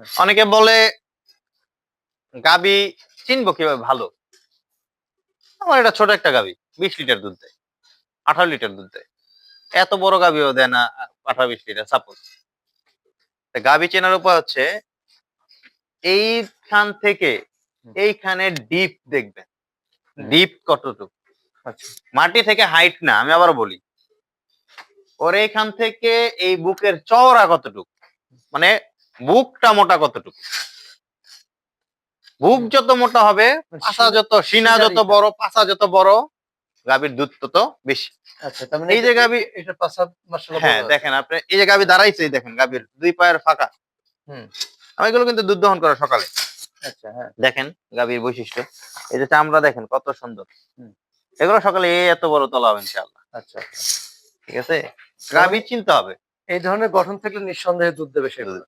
অনেকে বলে গাবি চিনবো কিভাবে ভালো? আমার এটা ছোট একটা গাবি 20 লিটার দুধ দেয়, 18 লিটার দুধ দেয়। এত বড় গাবিও দেয় না 18-20 লিটার সাপোজ। গাবি চেনার উপায় হচ্ছে এইখান থেকে এইখানে ডিপ দেখবেন। ডিপ কতটুকু? আচ্ছা। মাটি থেকে হাইট না, আমি আবারও বলি। ওর এইখান থেকে এই বুকের চওড়া কতটুকু? মানে বুকটা মোটা কতটুকু? বুক যত মোটা হবে, পাছা যত সিনা যত বড়, পাছা যত বড়, গাভীর দুধ তত বেশি। আচ্ছা, তার মানে এই যে গাভী এটা পাছা মাশাআল্লাহ বড় হ্যাঁ, আছে। দেখেন আপনি এই যে গাভী দাঁড়াইছে দেখেন গাভীর 2 পায়ের ফাঁকা। আমি এগুলো কিন্তু দুধ দহন করে সকালে। আচ্ছা, হ্যাঁ। দেখেন গাভীর বৈশিষ্ট্য। এই যে চামড়া দেখেন কত সুন্দর। এগুলো সকালে এত বড় তোলা হবে ইনশাআল্লাহ। আচ্ছা। ঠিক আছে? গাভী চিনতে হবে। এই ধরনের গঠন থাকলে নিঃসন্দেহে দুধ দেবে সেগুলো।